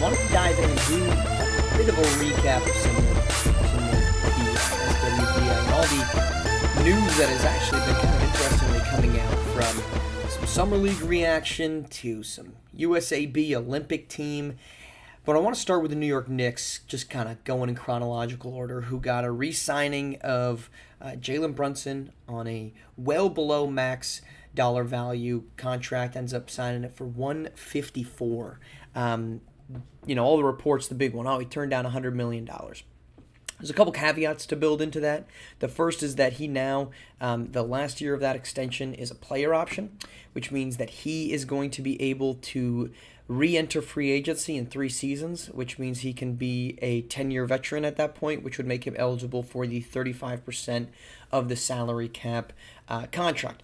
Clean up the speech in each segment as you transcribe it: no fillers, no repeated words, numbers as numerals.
wanted to dive in and do a bit of a recap of some of the SWBA and all the news that has actually been kind of interestingly coming out, from some Summer League reaction to some USAB Olympic team. But I want to start with the New York Knicks, just kind of going in chronological order, who got a re-signing of Jalen Brunson on a well below max dollar value contract, ends up signing it for $154. All the reports, the big one, he turned down $100 million. There's a couple caveats to build into that. The first is that he now, the last year of that extension is a player option, which means that he is going to be able to re-enter free agency in 3 seasons, which means he can be a 10-year veteran at that point, which would make him eligible for the 35% of the salary cap contract.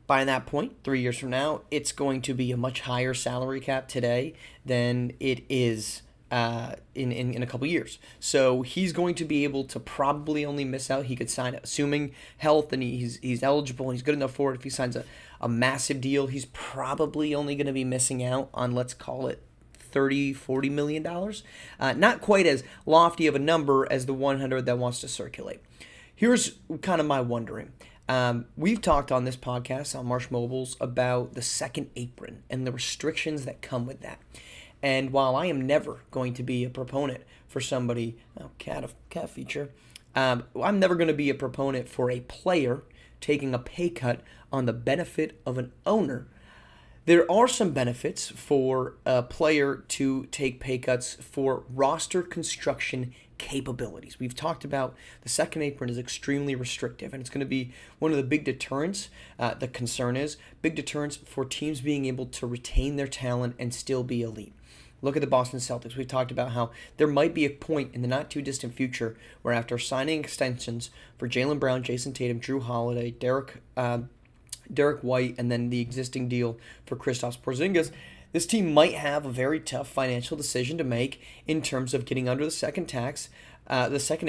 By that point, 3 years from now, it's going to be a much higher salary cap today than it is in a couple years. So he's going to be able to probably only miss out. He could sign, assuming health and he's eligible and he's good enough for it. If he signs a massive deal, he's probably only going to be missing out on, let's call it, $30-40 million. Not quite as lofty of a number as the 100 that wants to circulate. Here's kind of my wondering. We've talked on this podcast on Marsh Mobiles about the second apron and the restrictions that come with that. And while I am never going to be a proponent for somebody, cat feature, I'm never going to be a proponent for a player taking a pay cut on the benefit of an owner. There are some benefits for a player to take pay cuts for roster construction capabilities. We've talked about the second apron is extremely restrictive, and it's going to be one of the big deterrents. The concern is big deterrents for teams being able to retain their talent and still be elite. Look at the Boston Celtics. We've talked about how there might be a point in the not-too-distant future where after signing extensions for Jalen Brown, Jason Tatum, Drew Holiday, Derek White, and then the existing deal for Kristaps Porzingis, this team might have a very tough financial decision to make in terms of getting under the second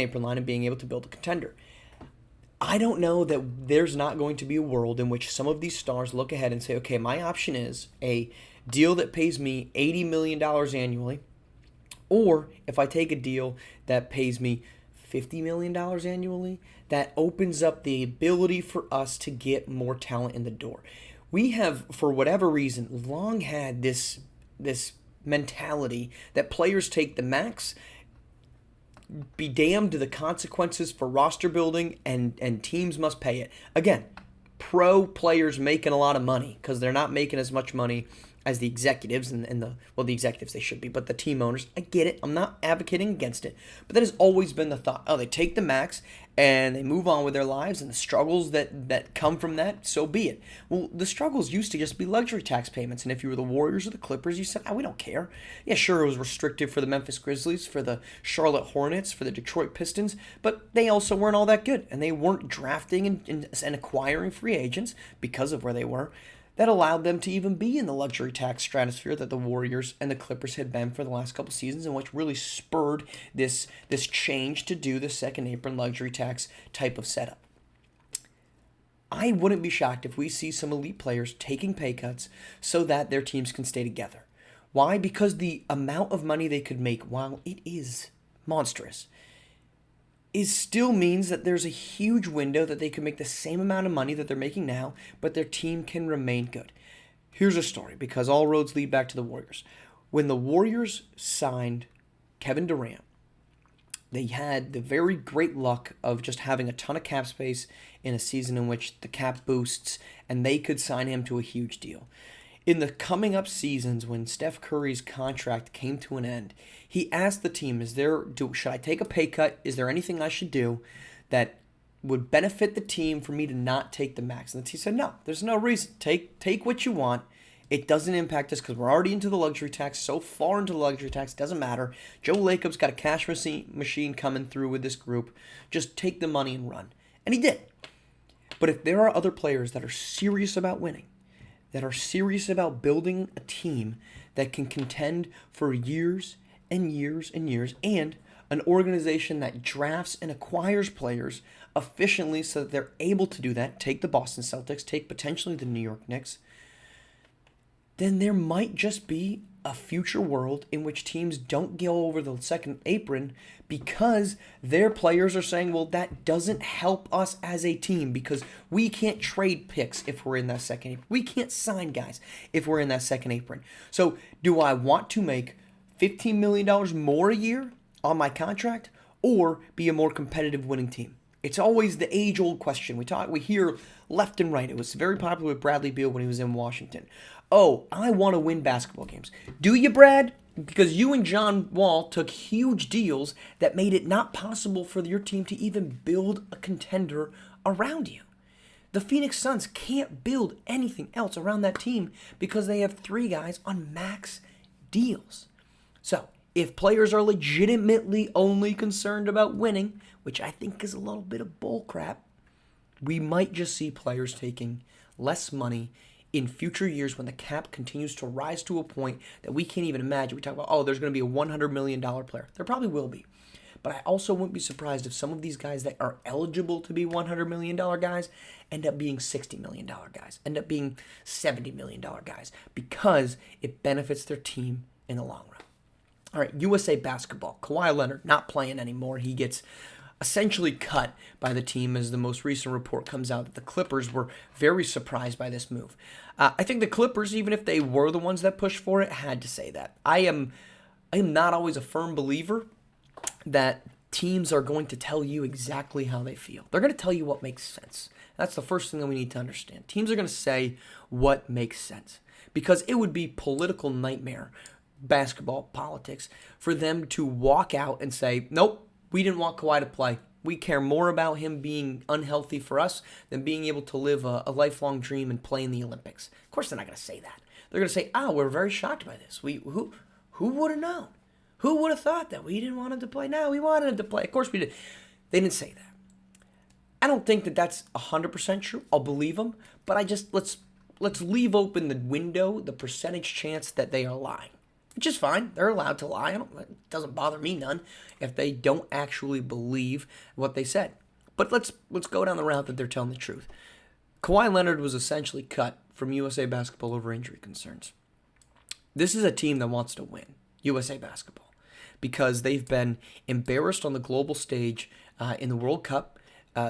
apron line and being able to build a contender. I don't know that there's not going to be a world in which some of these stars look ahead and say, okay, my option is a deal that pays me $80 million annually, or if I take a deal that pays me $50 million annually, that opens up the ability for us to get more talent in the door. We have, for whatever reason, long had this mentality that players take the max, be damned to the consequences for roster building, and teams must pay it. Again, pro players making a lot of money because they're not making as much money as the executives the executives they should be, but the team owners. I get it. I'm not advocating against it, but that has always been the thought. They take the max and they move on with their lives, and the struggles that come from that, so be it. Well, the struggles used to just be luxury tax payments, and if you were the Warriors or the Clippers, you said, we don't care. Yeah, sure, it was restrictive for the Memphis Grizzlies, for the Charlotte Hornets, for the Detroit Pistons, but they also weren't all that good, and they weren't drafting and acquiring free agents because of where they were. That allowed them to even be in the luxury tax stratosphere that the Warriors and the Clippers had been for the last couple seasons, and which really spurred this change to do the second apron luxury tax type of setup. I wouldn't be shocked if we see some elite players taking pay cuts so that their teams can stay together. Why? Because the amount of money they could make, while it is monstrous, still means that there's a huge window that they can make the same amount of money that they're making now, but their team can remain good. Here's a story, because all roads lead back to the Warriors. When the Warriors signed Kevin Durant, they had the very great luck of just having a ton of cap space in a season in which the cap boosts, and they could sign him to a huge deal. In the coming up seasons, when Steph Curry's contract came to an end, he asked the team, should I take a pay cut? Is there anything I should do that would benefit the team for me to not take the max? And the team said, no, there's no reason. Take what you want. It doesn't impact us because we're already into the luxury tax, so far into the luxury tax, it doesn't matter. Joe Lacob's got a cash machine coming through with this group. Just take the money and run. And he did. But if there are other players that are serious about winning, that are serious about building a team that can contend for years and years and years, and an organization that drafts and acquires players efficiently so that they're able to do that, take the Boston Celtics, take potentially the New York Knicks, then there might just be a future world in which teams don't go over the second apron because their players are saying, well, that doesn't help us as a team because we can't trade picks if we're in that second apron. We can't sign guys if we're in that second apron. So do I want to make $15 million more a year on my contract or be a more competitive winning team? It's always the age-old question. We hear left and right. It was very popular with Bradley Beal when he was in Washington. Oh, I want to win basketball games. Do you, Brad? Because you and John Wall took huge deals that made it not possible for your team to even build a contender around you. The Phoenix Suns can't build anything else around that team because they have 3 guys on max deals. So, if players are legitimately only concerned about winning, which I think is a little bit of bullcrap, we might just see players taking less money in future years when the cap continues to rise to a point that we can't even imagine. We talk about, there's going to be a $100 million player. There probably will be. But I also wouldn't be surprised if some of these guys that are eligible to be $100 million guys end up being $60 million guys, end up being $70 million guys, because it benefits their team in the long run. All right, USA Basketball. Kawhi Leonard not playing anymore. He gets essentially cut by the team as the most recent report comes out that the Clippers were very surprised by this move. I think the Clippers, even if they were the ones that pushed for it, had to say that. I am not always a firm believer that teams are going to tell you exactly how they feel. They're going to tell you what makes sense. That's the first thing that we need to understand. Teams are going to say what makes sense because it would be political nightmare, basketball politics, for them to walk out and say, nope, we didn't want Kawhi to play. We care more about him being unhealthy for us than being able to live a lifelong dream and play in the Olympics. Of course, they're not going to say that. They're going to say, we're very shocked by this. Who would have known? Who would have thought that we didn't want him to play? No, we wanted him to play. Of course we did. They didn't say that. I don't think that that's 100% true. I'll believe them, but let's leave open the window, the percentage chance that they are lying. Which is fine. They're allowed to lie. It doesn't bother me none if they don't actually believe what they said. But let's go down the route that they're telling the truth. Kawhi Leonard was essentially cut from USA Basketball over injury concerns. This is a team that wants to win, USA Basketball, because they've been embarrassed on the global stage in the World Cup.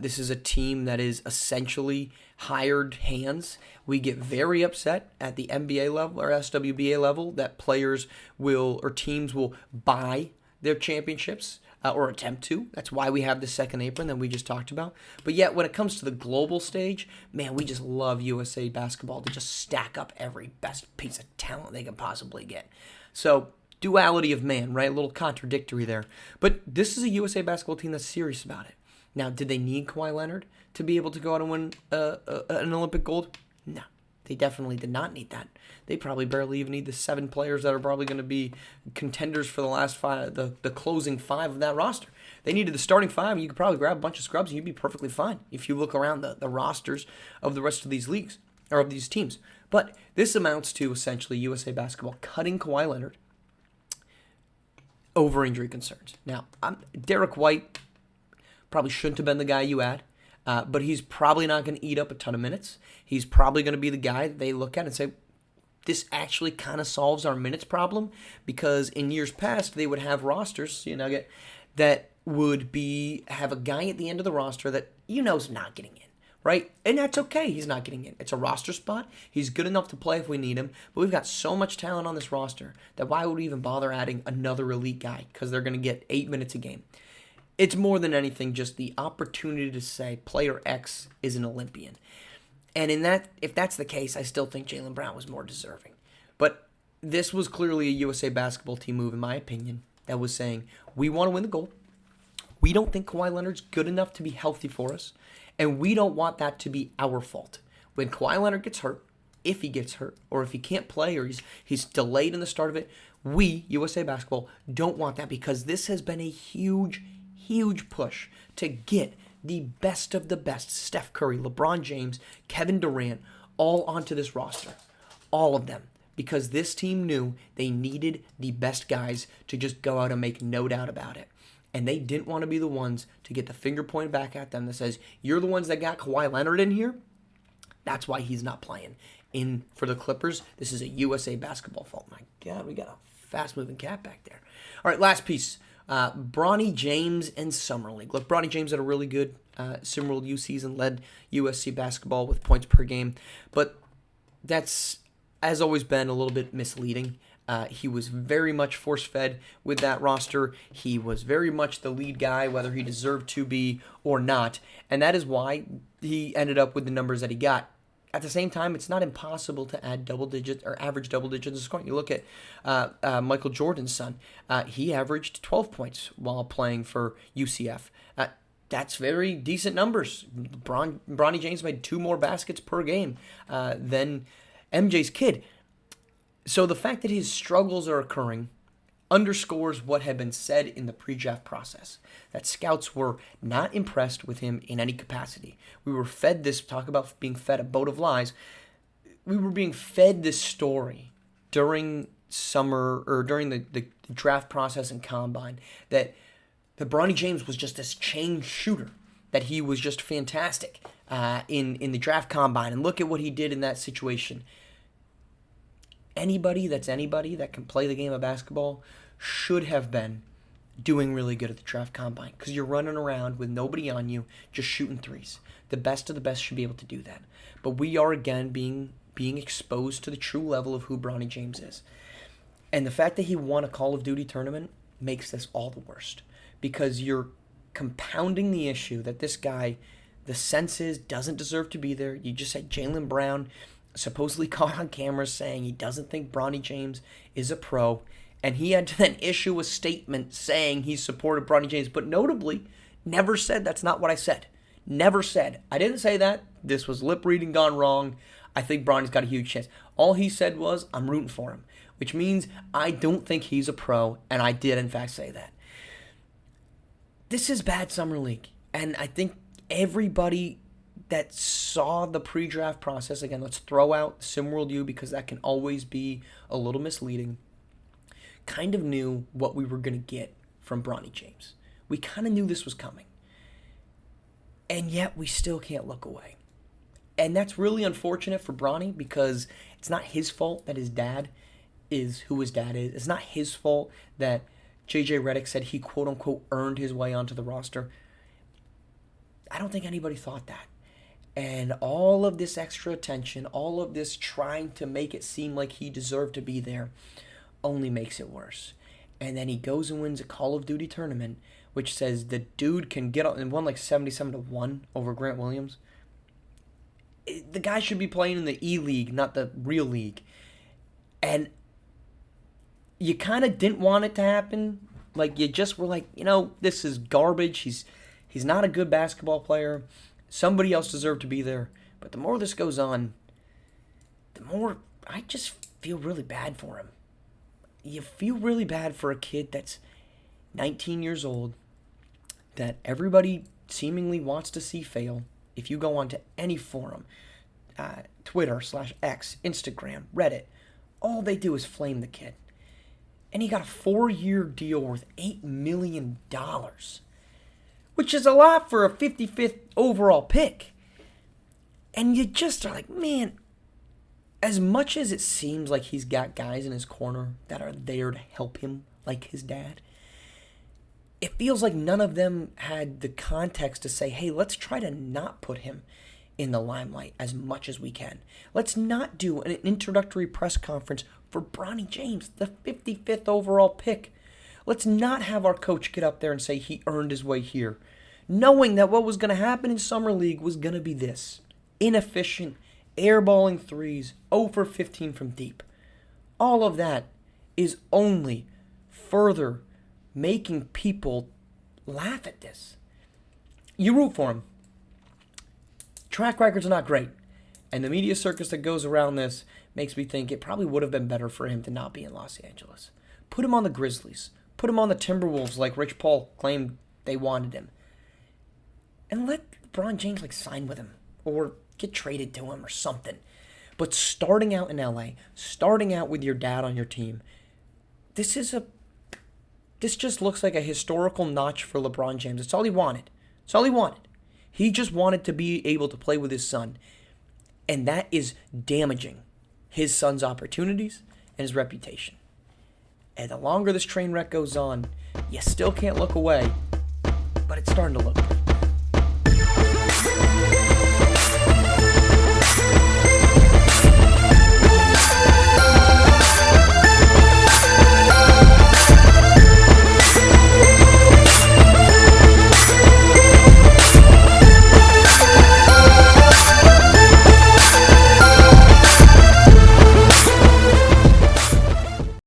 This is a team that is essentially hired hands. We get very upset at the NBA level or SWBA level that players will or teams will buy their championships or attempt to. That's why we have the second apron that we just talked about. But yet when it comes to the global stage, man, we just love USA Basketball to just stack up every best piece of talent they can possibly get. So duality of man, right? A little contradictory there. But this is a USA Basketball team that's serious about it. Now, did they need Kawhi Leonard to be able to go out and win an Olympic gold? No, they definitely did not need that. They probably barely even need the 7 players that are probably going to be contenders for the last 5, the closing 5 of that roster. They needed the starting 5, and you could probably grab a bunch of scrubs, and you'd be perfectly fine if you look around the rosters of the rest of these leagues, or of these teams. But this amounts to essentially USA Basketball cutting Kawhi Leonard over injury concerns. Now, Derek White probably shouldn't have been the guy you had, but he's probably not going to eat up a ton of minutes. He's probably going to be the guy that they look at and say, this actually kind of solves our minutes problem, because in years past, they would have rosters, that would have a guy at the end of the roster that is not getting in, right? And that's okay. He's not getting in. It's a roster spot. He's good enough to play if we need him, but we've got so much talent on this roster that why would we even bother adding another elite guy? Because they're going to get 8 minutes a game. It's more than anything just the opportunity to say player X is an Olympian. And if that's the case, I still think Jalen Brown was more deserving. But this was clearly a USA Basketball team move, in my opinion, that was saying, we want to win the gold. We don't think Kawhi Leonard's good enough to be healthy for us, and we don't want that to be our fault. When Kawhi Leonard gets hurt, if he gets hurt, or if he can't play, or he's delayed in the start of it, we, USA Basketball, don't want that, because this has been a huge push to get the best of the best, Steph Curry, LeBron James, Kevin Durant, all onto this roster. All of them. Because this team knew they needed the best guys to just go out and make no doubt about it. And they didn't want to be the ones to get the finger pointed back at them that says, you're the ones that got Kawhi Leonard in here? That's why he's not playing in for the Clippers. This is a USA basketball fault. My God, we got a fast-moving cat back there. All right, last piece. Bronny James and Summer League. Look, Bronny James had a really good SimWorld U season, led USC basketball with points per game, but that's, has always been a little bit misleading. He was very much force-fed with that roster. He was very much the lead guy, whether he deserved to be or not, and that is why he ended up with the numbers that he got. At the same time, it's not impossible to add double digits or average double digits in scoring. You look at Michael Jordan's son. He averaged 12 points while playing for UCF. That's very decent numbers. Bronny James made 2 more baskets per game than MJ's kid. So the fact that his struggles are occurring underscores what had been said in the pre-draft process, that scouts were not impressed with him in any capacity. We were fed this, talk about being fed a boat of lies. We were being fed this story during summer or during the draft process and combine that Bronny James was just this chain shooter, that he was just fantastic in the draft combine, and look at what he did in that situation. Anybody that can play the game of basketball should have been doing really good at the draft combine, because you're running around with nobody on you, just shooting threes. The best of the best should be able to do that. But we are again being exposed to the true level of who Bronny James is. And the fact that he won a Call of Duty tournament makes this all the worst, because you're compounding the issue that this guy, the sense is, doesn't deserve to be there. You just had Jalen Brown supposedly caught on camera saying he doesn't think Bronny James is a pro, and he had to then issue a statement saying he supported Bronny James, but notably never said that's not what I said. Never said. I didn't say that. This was lip reading gone wrong. I think Bronny's got a huge chance. All he said was, I'm rooting for him, which means I don't think he's a pro, and I did in fact say that. This is bad summer league, and I think everybody that saw the pre-draft process, again, let's throw out SimWorld U because that can always be a little misleading, kind of knew what we were going to get from Bronny James. We kind of knew this was coming. And yet we still can't look away. And that's really unfortunate for Bronny, because it's not his fault that his dad is who his dad is. It's not his fault that JJ Redick said he quote-unquote earned his way onto the roster. I don't think anybody thought that. And all of this extra attention, all of this trying to make it seem like he deserved to be there, only makes it worse. And then he goes and wins a Call of Duty tournament, which says the dude can get on and won like 77-1 over Grant Williams. The guy should be playing in the E-League, not the real league. And you kind of didn't want it to happen. Like, you just were like, this is garbage. He's not a good basketball player. Somebody else deserved to be there. But the more this goes on, the more I just feel really bad for him. You feel really bad for a kid that's 19 years old, that everybody seemingly wants to see fail. If you go onto any forum, Twitter/X, Instagram, Reddit, all they do is flame the kid. And he got a 4-year deal worth $8 million. Which is a lot for a 55th overall pick. And you just are like, man, as much as it seems like he's got guys in his corner that are there to help him, like his dad, it feels like none of them had the context to say, hey, let's try to not put him in the limelight as much as we can. Let's not do an introductory press conference for Bronny James, the 55th overall pick. Let's not have our coach get up there and say he earned his way here, knowing that what was going to happen in Summer League was going to be this: inefficient, airballing threes, 0 for 15 from deep. All of that is only further making people laugh at this. You root for him. Track records are not great. And the media circus that goes around this makes me think it probably would have been better for him to not be in Los Angeles. Put him on the Grizzlies. Put him on the Timberwolves like Rich Paul claimed they wanted him. And let LeBron James sign with him or get traded to him or something. But starting out in LA, starting out with your dad on your team, this just looks like a historical notch for LeBron James. It's all he wanted. It's all he wanted. He just wanted to be able to play with his son. And that is damaging his son's opportunities and his reputation. And the longer this train wreck goes on, you still can't look away, but it's starting to look good.